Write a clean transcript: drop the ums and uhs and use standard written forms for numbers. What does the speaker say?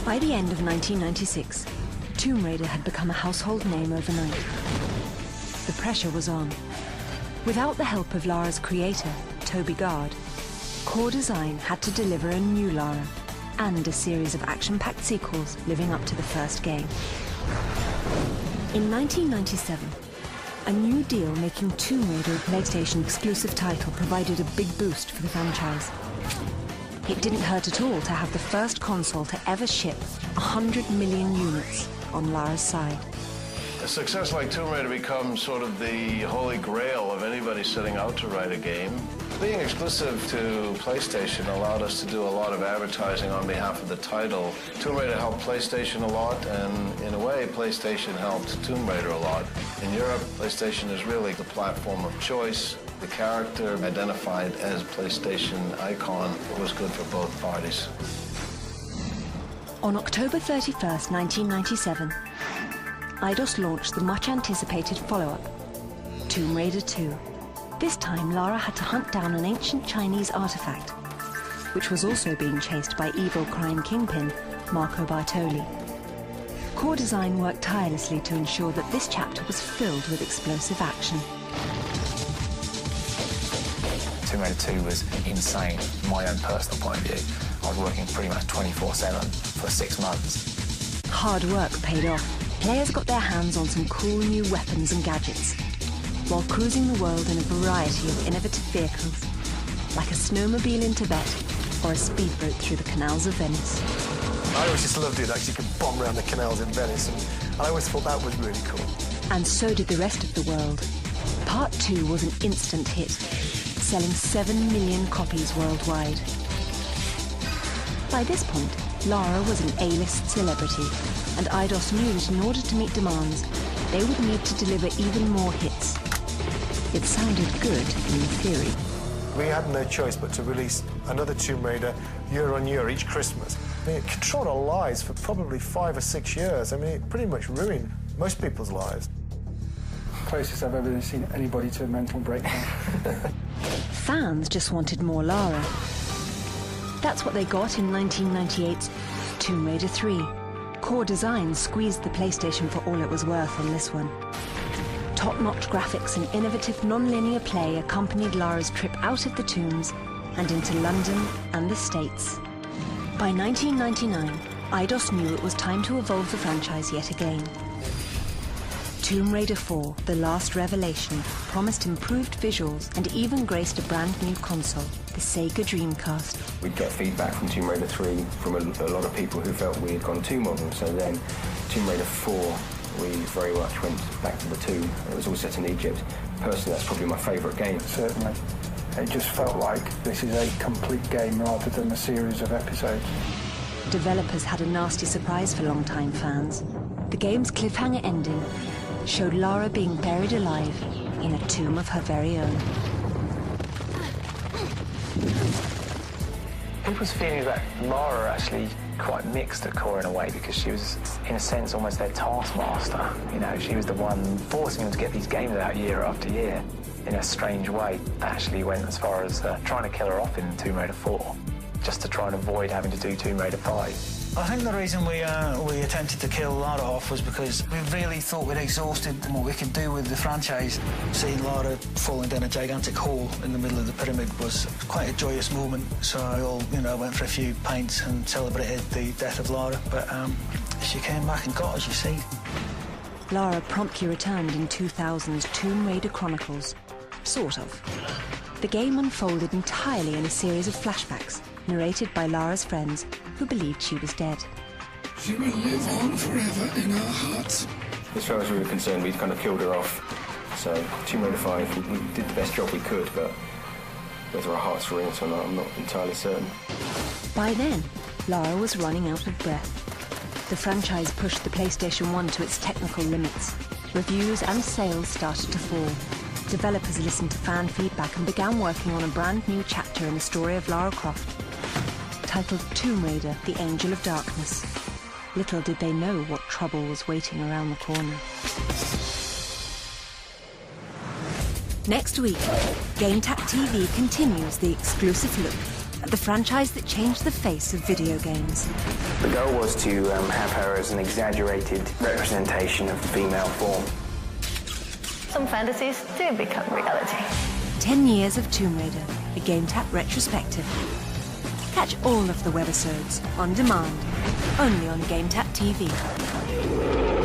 By the end of 1996, Tomb Raider had become a household name overnight. The pressure was on. Without the help of Lara's creator, Toby Gard, Core Design had to deliver a new Lara and a series of action-packed sequels living up to the first game. In 1997, a new deal making Tomb Raider a PlayStation exclusive title provided a big boost for the franchise. It didn't hurt at all to have the first console to ever ship 100 million units on Lara's side. A success like Tomb Raider becomes sort of the holy grail of anybody setting out to write a game. Being exclusive to PlayStation allowed us to do a lot of advertising on behalf of the title. Tomb Raider helped PlayStation a lot, and in a way, PlayStation helped Tomb Raider a lot. In Europe, PlayStation is really the platform of choice. The character identified as PlayStation icon was good for both parties. On October 31st, 1997, Eidos launched the much-anticipated follow-up, Tomb Raider 2. This time, Lara had to hunt down an ancient Chinese artifact, which was also being chased by evil crime kingpin Marco Bartoli. Core Design worked tirelessly to ensure that this chapter was filled with explosive action. Tomb Raider 2 was insane from my own personal point of view. I was working pretty much 24/7 for 6 months. Hard work paid off. Players got their hands on some cool new weapons and gadgets, while cruising the world in a variety of innovative vehicles, like a snowmobile in Tibet or a speedboat through the canals of Venice. I always just loved it, actually, you could bomb around the canals in Venice, and I always thought that was really cool. And so did the rest of the world. Part 2 was an instant hit, selling 7 million copies worldwide. By this point, Lara was an A-list celebrity, and Eidos knew that in order to meet demands, they would need to deliver even more hits. It sounded good in theory. We had no choice but to release another Tomb Raider year on year each Christmas. I mean, it controlled our lives for probably 5 or 6 years. I mean, it pretty much ruined most people's lives. Closest I've ever seen anybody to a mental breakdown. Fans just wanted more Lara. That's what they got in 1998's Tomb Raider 3. Core Design squeezed the PlayStation for all it was worth on this one. Top-notch graphics and innovative non-linear play accompanied Lara's trip out of the tombs and into London and the States. By 1999, Eidos knew it was time to evolve the franchise yet again. Tomb Raider 4, The Last Revelation, promised improved visuals and even graced a brand new console, the Sega Dreamcast. We'd get feedback from Tomb Raider 3 from a lot of people who felt we had gone too modern, so then Tomb Raider 4, we very much went back to the 2. It was all set in Egypt. Personally, that's probably my favourite game. Certainly. It just felt like this is a complete game rather than a series of episodes. Developers had a nasty surprise for long-time fans. The game's cliffhanger ending showed Lara being buried alive in a tomb of her very own. People's feeling that Lara actually quite mixed at Core in a way, because she was, in a sense, almost their taskmaster. You know, she was the one forcing them to get these games out year after year. In a strange way, actually went as far as trying to kill her off in Tomb Raider 4, just to try and avoid having to do Tomb Raider 5. I think the reason we attempted to kill Lara off was because we really thought we'd exhausted what we could do with the franchise. Seeing Lara falling down a gigantic hole in the middle of the pyramid was quite a joyous moment, so I all, went for a few pints and celebrated the death of Lara, but she came back and got us, you see. Lara promptly returned in 2000's Tomb Raider Chronicles. Sort of. The game unfolded entirely in a series of flashbacks, narrated by Lara's friends, who believed she was dead. She will live on forever in our hearts. As far as we were concerned, we'd kind of killed her off. So, Tomb Raider 5, we did the best job we could, but whether our hearts were in it or not, I'm not entirely certain. By then, Lara was running out of breath. The franchise pushed the PlayStation 1 to its technical limits. Reviews and sales started to fall. Developers listened to fan feedback and began working on a brand new chapter in the story of Lara Croft, titled Tomb Raider: The Angel of Darkness. Little did they know what trouble was waiting around the corner. Next week, Gametap TV continues the exclusive look at the franchise that changed the face of video games. The goal was to have her as an exaggerated representation of female form. Some fantasies do become reality. 10 years of Tomb Raider, a Gametap retrospective. Catch all of the webisodes on demand, only on Gametap TV.